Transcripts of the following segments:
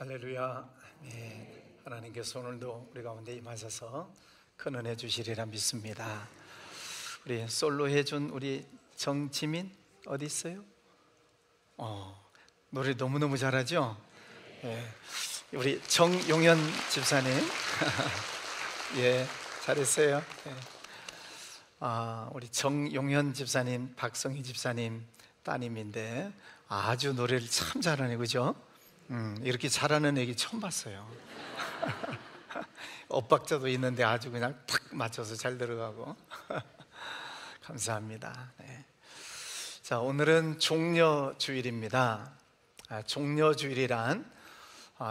할렐루야. 네, 하나님께서 오늘도 우리 가운데 임하셔서 큰 은혜 주시리라 믿습니다. 우리 솔로 해준 우리 정지민 어디 있어요? 노래 너무너무 잘하죠? 예, 우리 정용현 집사님 예, 잘했어요. 예. 우리 정용현 집사님, 박성희 집사님 따님인데 아주 노래를 참 잘하네, 그죠? 이렇게 잘하는 애기 처음 봤어요. 엇박자도 있는데 아주 그냥 탁 맞춰서 잘 들어가고 감사합니다. 네. 자, 오늘은 종려주일입니다. 종려주일이란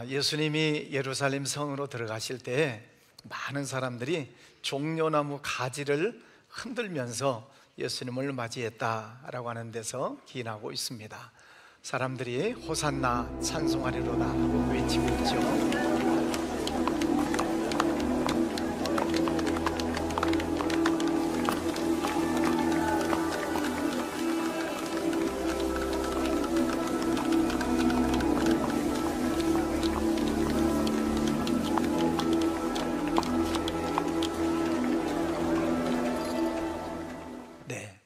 예수님이 예루살렘 성으로 들어가실 때 많은 사람들이 종려나무 가지를 흔들면서 예수님을 맞이했다라고 하는 데서 기인하고 있습니다. 사람들이 호산나 찬송하리로다 하고 외치고 있죠. 네,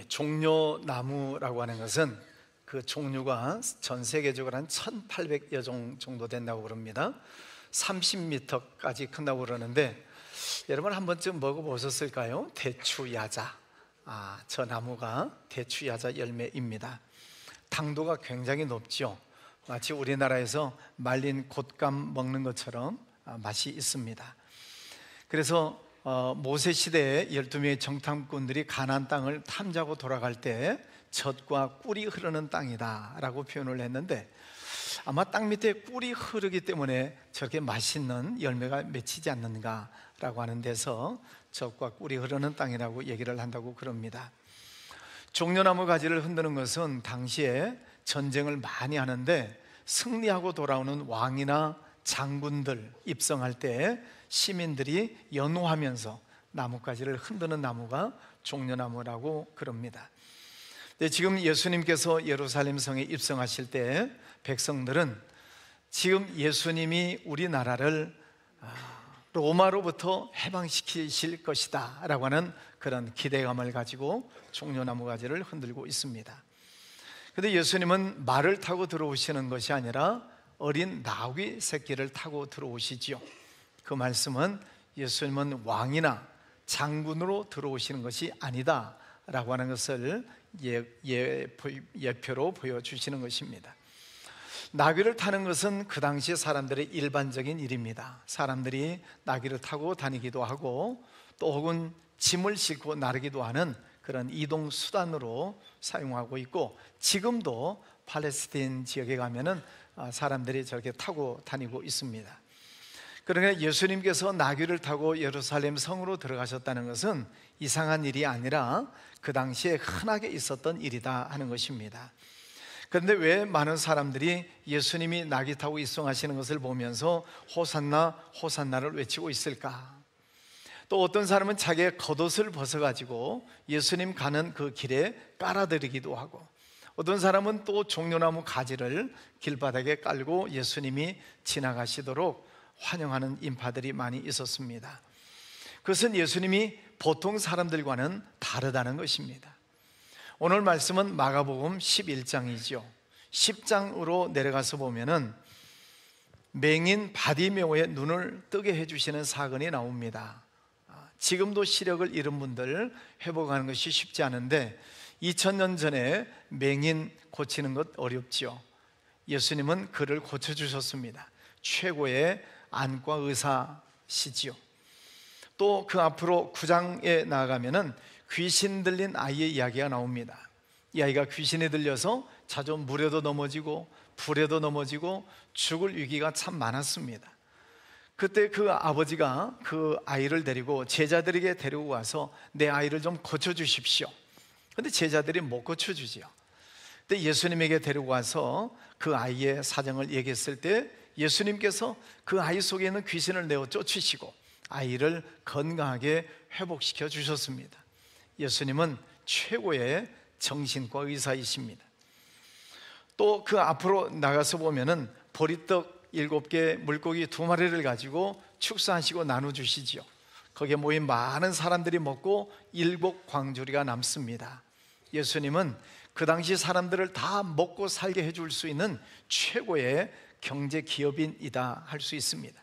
종려나무라고 하는 것은 그 종류가 전 세계적으로 한 1800여 종 정도 된다고 그럽니다. 30m까지 큰다고 그러는데 여러분 한 번쯤 먹어보셨을까요? 대추야자. 저 나무가 대추야자 열매입니다. 당도가 굉장히 높죠. 마치 우리나라에서 말린 곶감 먹는 것처럼 맛이 있습니다. 그래서 모세 시대에 12명의 정탐꾼들이 가나안 땅을 탐지하고 돌아갈 때 젖과 꿀이 흐르는 땅이다 라고 표현을 했는데, 아마 땅 밑에 꿀이 흐르기 때문에 저렇게 맛있는 열매가 맺히지 않는가 라고 하는 데서 젖과 꿀이 흐르는 땅이라고 얘기를 한다고 그럽니다. 종려나무 가지를 흔드는 것은 당시에 전쟁을 많이 하는데 승리하고 돌아오는 왕이나 장군들 입성할 때 시민들이 연호하면서 나뭇가지를 흔드는 나무가 종려나무라고 그럽니다. 지금 예수님께서 예루살렘 성에 입성하실 때 백성들은 지금 예수님이 우리나라를 로마로부터 해방시키실 것이다 라고 하는 그런 기대감을 가지고 종려나무 가지를 흔들고 있습니다. 그런데 예수님은 말을 타고 들어오시는 것이 아니라 어린 나귀 새끼를 타고 들어오시지요. 그 말씀은 예수님은 왕이나 장군으로 들어오시는 것이 아니다 라고 하는 것을 예표로 보여주시는 것입니다. 나귀를 타는 것은 그 당시 사람들의 일반적인 일입니다. 사람들이 나귀를 타고 다니기도 하고 또 혹은 짐을 싣고 나르기도 하는 그런 이동 수단으로 사용하고 있고, 지금도 팔레스타인 지역에 가면은 사람들이 저렇게 타고 다니고 있습니다. 그러나 예수님께서 나귀를 타고 예루살렘 성으로 들어가셨다는 것은 이상한 일이 아니라 그 당시에 흔하게 있었던 일이다 하는 것입니다. 그런데 왜 많은 사람들이 예수님이 나귀 타고 입성하시는 것을 보면서 호산나 호산나를 외치고 있을까? 또 어떤 사람은 자기의 겉옷을 벗어가지고 예수님 가는 그 길에 깔아드리기도 하고, 어떤 사람은 또 종려나무 가지를 길바닥에 깔고 예수님이 지나가시도록 환영하는 인파들이 많이 있었습니다. 그것은 예수님이 보통 사람들과는 다르다는 것입니다. 오늘 말씀은 마가복음 11장이죠 10장으로 내려가서 보면은 맹인 바디메오의 눈을 뜨게 해주시는 사건이 나옵니다. 지금도 시력을 잃은 분들 회복하는 것이 쉽지 않은데 2000년 전에 맹인 고치는 것 어렵지요. 예수님은 그를 고쳐주셨습니다. 최고의 안과 의사시지요. 또 그 앞으로 9장에 나아가면은 귀신 들린 아이의 이야기가 나옵니다. 이 아이가 귀신에 들려서 자주 물에도 넘어지고 불에도 넘어지고 죽을 위기가 참 많았습니다. 그때 그 아버지가 그 아이를 데리고 제자들에게 데리고 와서 내 아이를 좀 고쳐주십시오. 그런데 제자들이 못 고쳐주지요. 근데 예수님에게 데리고 와서 그 아이의 사정을 얘기했을 때 예수님께서 그 아이 속에 있는 귀신을 내어 쫓으시고 아이를 건강하게 회복시켜 주셨습니다. 예수님은 최고의 정신과 의사이십니다. 또 그 앞으로 나가서 보면은 보리떡 7개 물고기 2마리를 가지고 축사하시고 나눠주시지요. 거기에 모인 많은 사람들이 먹고 7광주리가 남습니다. 예수님은 그 당시 사람들을 다 먹고 살게 해줄 수 있는 최고의 경제 기업인이다 할 수 있습니다.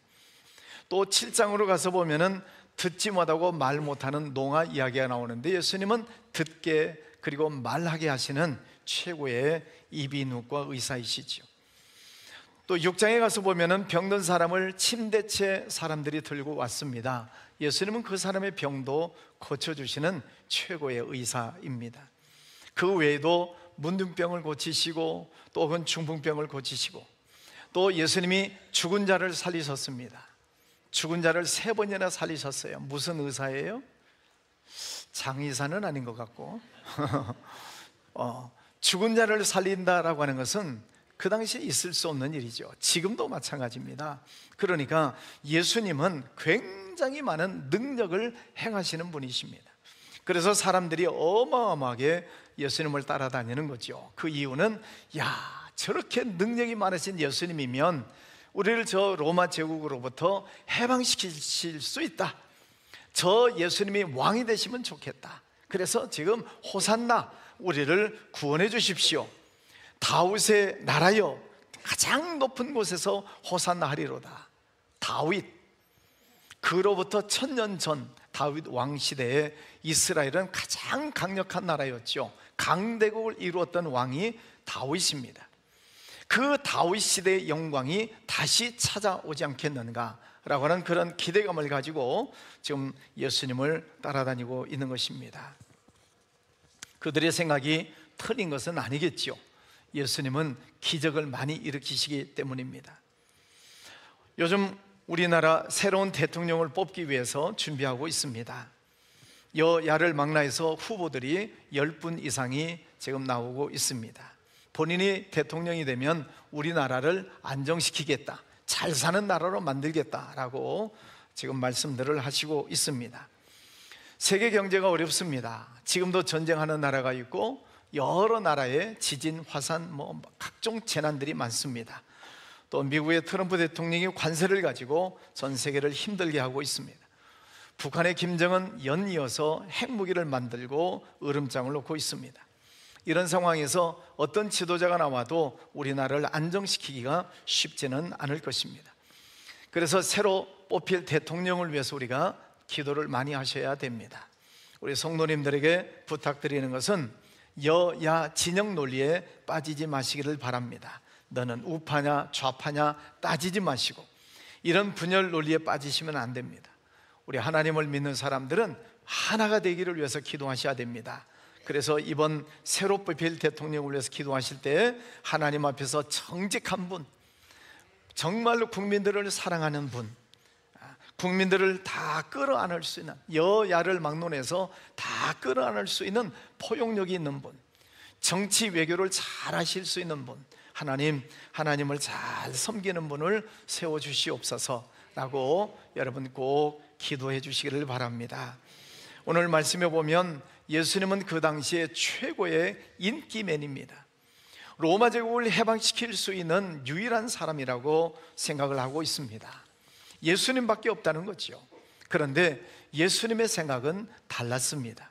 또 7장으로 가서 보면은 듣지 못하고 말 못하는 농아 이야기가 나오는데, 예수님은 듣게 그리고 말하게 하시는 최고의 이비인후과 의사이시죠. 또 6장에 가서 보면은 병든 사람을 침대채 사람들이 들고 왔습니다. 예수님은 그 사람의 병도 고쳐주시는 최고의 의사입니다. 그 외에도 문둥병을 고치시고 또 혹은 중풍병을 고치시고, 또 예수님이 죽은 자를 살리셨습니다. 죽은 자를 3번이나 살리셨어요. 무슨 의사예요? 장의사는 아닌 것 같고 죽은 자를 살린다라고 하는 것은 그 당시에 있을 수 없는 일이죠. 지금도 마찬가지입니다. 그러니까 예수님은 굉장히 많은 능력을 행하시는 분이십니다. 그래서 사람들이 어마어마하게 예수님을 따라다니는 거죠. 그 이유는, 저렇게 능력이 많으신 예수님이면 우리를 저 로마 제국으로부터 해방시키실 수 있다. 저 예수님이 왕이 되시면 좋겠다. 그래서 지금 호산나, 우리를 구원해 주십시오. 다윗의 나라여, 가장 높은 곳에서 호산나 하리로다. 다윗, 그로부터 1000년 전 다윗 왕 시대에 이스라엘은 가장 강력한 나라였죠. 강대국을 이루었던 왕이 다윗입니다. 그 다윗 시대의 영광이 다시 찾아오지 않겠는가라고 하는 그런 기대감을 가지고 지금 예수님을 따라다니고 있는 것입니다. 그들의 생각이 틀린 것은 아니겠죠. 예수님은 기적을 많이 일으키시기 때문입니다. 요즘 우리나라 새로운 대통령을 뽑기 위해서 준비하고 있습니다. 여야를 망라해서 후보들이 10분 이상이 지금 나오고 있습니다. 본인이 대통령이 되면 우리나라를 안정시키겠다, 잘 사는 나라로 만들겠다라고 지금 말씀들을 하시고 있습니다. 세계 경제가 어렵습니다. 지금도 전쟁하는 나라가 있고 여러 나라의 지진, 화산, 각종 재난들이 많습니다. 또 미국의 트럼프 대통령이 관세를 가지고 전 세계를 힘들게 하고 있습니다. 북한의 김정은 연이어서 핵무기를 만들고 으름장을 놓고 있습니다. 이런 상황에서 어떤 지도자가 나와도 우리나라를 안정시키기가 쉽지는 않을 것입니다. 그래서 새로 뽑힐 대통령을 위해서 우리가 기도를 많이 하셔야 됩니다. 우리 성도님들에게 부탁드리는 것은 여야 진영 논리에 빠지지 마시기를 바랍니다. 너는 우파냐 좌파냐 따지지 마시고 이런 분열 논리에 빠지시면 안 됩니다. 우리 하나님을 믿는 사람들은 하나가 되기를 위해서 기도하셔야 됩니다. 그래서 이번 새로 뽑힐 대통령을 위해서 기도하실 때 하나님 앞에서 정직한 분, 정말로 국민들을 사랑하는 분, 국민들을 다 끌어안을 수 있는, 여야를 막론해서 다 끌어안을 수 있는 포용력이 있는 분, 정치 외교를 잘 하실 수 있는 분, 하나님을 잘 섬기는 분을 세워주시옵소서라고 여러분 꼭 기도해 주시기를 바랍니다. 오늘 말씀에 보면 예수님은 그 당시에 최고의 인기맨입니다. 로마 제국을 해방시킬 수 있는 유일한 사람이라고 생각을 하고 있습니다. 예수님밖에 없다는 거죠. 그런데 예수님의 생각은 달랐습니다.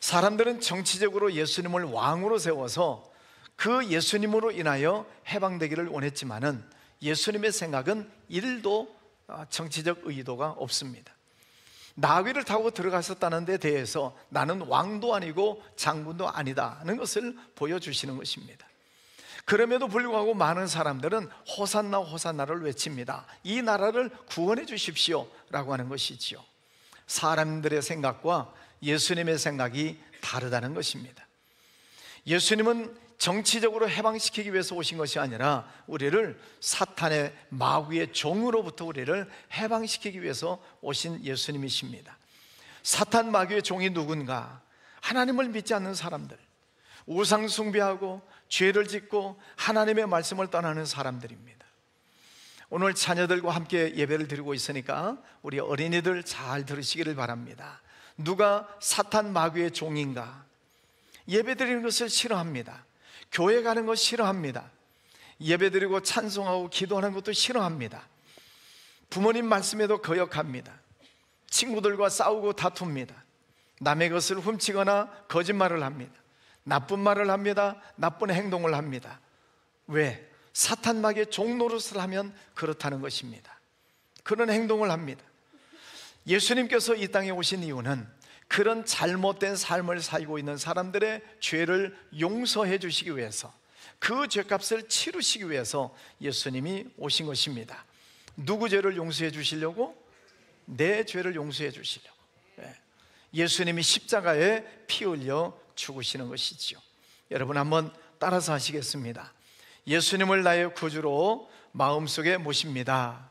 사람들은 정치적으로 예수님을 왕으로 세워서 그 예수님으로 인하여 해방되기를 원했지만은 예수님의 생각은 1도 정치적 의도가 없습니다. 나귀를 타고 들어가셨다는 데 대해서 나는 왕도 아니고 장군도 아니다는 것을 보여주시는 것입니다. 그럼에도 불구하고 많은 사람들은 호산나 호산나를 외칩니다. 이 나라를 구원해 주십시오 라고 하는 것이지요. 사람들의 생각과 예수님의 생각이 다르다는 것입니다. 예수님은 정치적으로 해방시키기 위해서 오신 것이 아니라 우리를 사탄의 마귀의 종으로부터 우리를 해방시키기 위해서 오신 예수님이십니다. 사탄 마귀의 종이 누군가? 하나님을 믿지 않는 사람들, 우상 숭배하고 죄를 짓고 하나님의 말씀을 떠나는 사람들입니다. 오늘 자녀들과 함께 예배를 드리고 있으니까 우리 어린이들 잘 들으시기를 바랍니다. 누가 사탄 마귀의 종인가? 예배 드리는 것을 싫어합니다. 교회 가는 것 싫어합니다. 예배드리고 찬송하고 기도하는 것도 싫어합니다. 부모님 말씀에도 거역합니다. 친구들과 싸우고 다툽니다. 남의 것을 훔치거나 거짓말을 합니다. 나쁜 말을 합니다. 나쁜 행동을 합니다. 왜? 사탄막의 종노릇을 하면 그렇다는 것입니다. 그런 행동을 합니다. 예수님께서 이 땅에 오신 이유는 그런 잘못된 삶을 살고 있는 사람들의 죄를 용서해 주시기 위해서, 그 죄값을 치르시기 위해서 예수님이 오신 것입니다. 누구 죄를 용서해 주시려고? 내 죄를 용서해 주시려고. 예수님이 십자가에 피 흘려 죽으시는 것이지요. 여러분 한번 따라서 하시겠습니다. 예수님을 나의 구주로 마음속에 모십니다.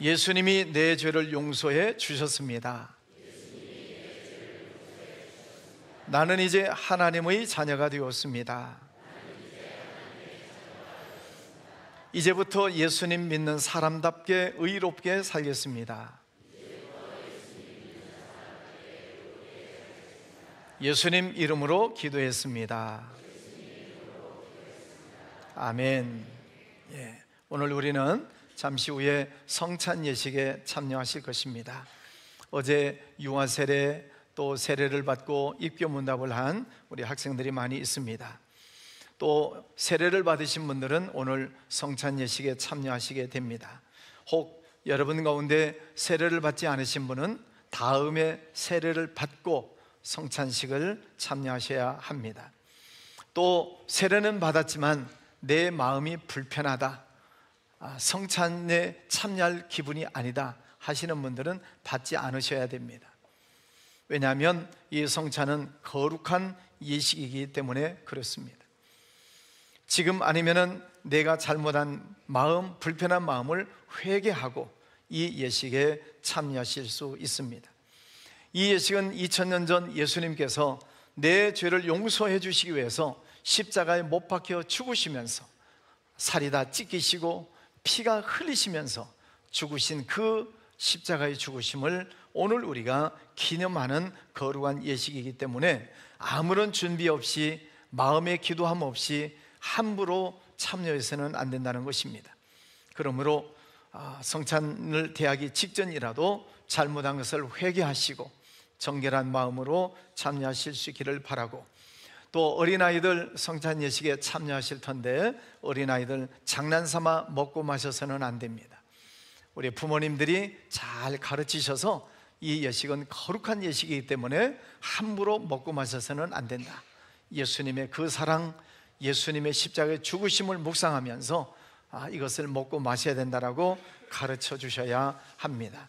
예수님이 내 죄를 용서해 주셨습니다. 나는 이제 하나님의 자녀가 되었습니다. 이제부터 예수님 믿는 사람답게 의롭게 살겠습니다. 예수님 이름으로 기도했습니다. 아멘. 오늘 우리는 잠시 후에 성찬 예식에 참여하실 것입니다. 어제 유아 세례 또 세례를 받고 입교문답을 한 우리 학생들이 많이 있습니다. 또 세례를 받으신 분들은 오늘 성찬 예식에 참여하시게 됩니다. 혹 여러분 가운데 세례를 받지 않으신 분은 다음에 세례를 받고 성찬식을 참여하셔야 합니다. 또 세례는 받았지만 내 마음이 불편하다, 성찬에 참여할 기분이 아니다 하시는 분들은 받지 않으셔야 됩니다. 왜냐하면 이 성찬은 거룩한 예식이기 때문에 그렇습니다. 지금 아니면은 내가 잘못한 마음, 불편한 마음을 회개하고 이 예식에 참여하실 수 있습니다. 이 예식은 2000년 전 예수님께서 내 죄를 용서해 주시기 위해서 십자가에 못 박혀 죽으시면서 살이 다 찢기시고 피가 흘리시면서 죽으신 그 십자가의 죽으심을 오늘 우리가 기념하는 거룩한 예식이기 때문에 아무런 준비 없이, 마음의 기도함 없이 함부로 참여해서는 안 된다는 것입니다. 그러므로 성찬을 대하기 직전이라도 잘못한 것을 회개하시고 정결한 마음으로 참여하실 수 있기를 바라고, 또 어린아이들 성찬 예식에 참여하실 텐데 어린아이들 장난삼아 먹고 마셔서는 안 됩니다. 우리 부모님들이 잘 가르치셔서 이 예식은 거룩한 예식이기 때문에 함부로 먹고 마셔서는 안 된다. 예수님의 그 사랑, 예수님의 십자가의 죽으심을 묵상하면서 이것을 먹고 마셔야 된다라고 가르쳐 주셔야 합니다.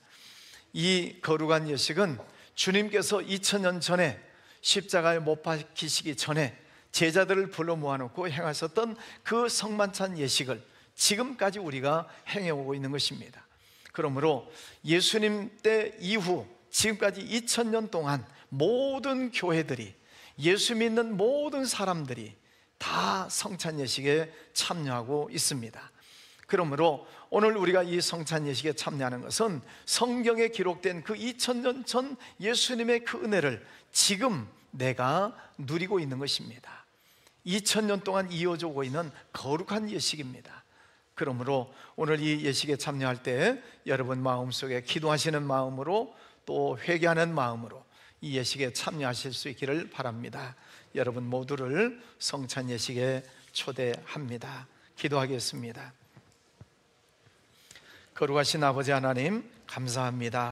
이 거룩한 예식은 주님께서 2000년 전에 십자가에 못 박히시기 전에 제자들을 불러 모아놓고 행하셨던 그 성만찬 예식을 지금까지 우리가 행해오고 있는 것입니다. 그러므로 예수님 때 이후 지금까지 2000년 동안 모든 교회들이, 예수 믿는 모든 사람들이 다 성찬 예식에 참여하고 있습니다. 그러므로 오늘 우리가 이 성찬 예식에 참여하는 것은 성경에 기록된 그 2000년 전 예수님의 그 은혜를 지금 내가 누리고 있는 것입니다. 2000년 동안 이어져 오고 있는 거룩한 예식입니다. 그러므로 오늘 이 예식에 참여할 때 여러분 마음속에 기도하시는 마음으로 또 회개하는 마음으로 이 예식에 참여하실 수 있기를 바랍니다. 여러분 모두를 성찬 예식에 초대합니다. 기도하겠습니다. 거룩하신 아버지 하나님, 감사합니다.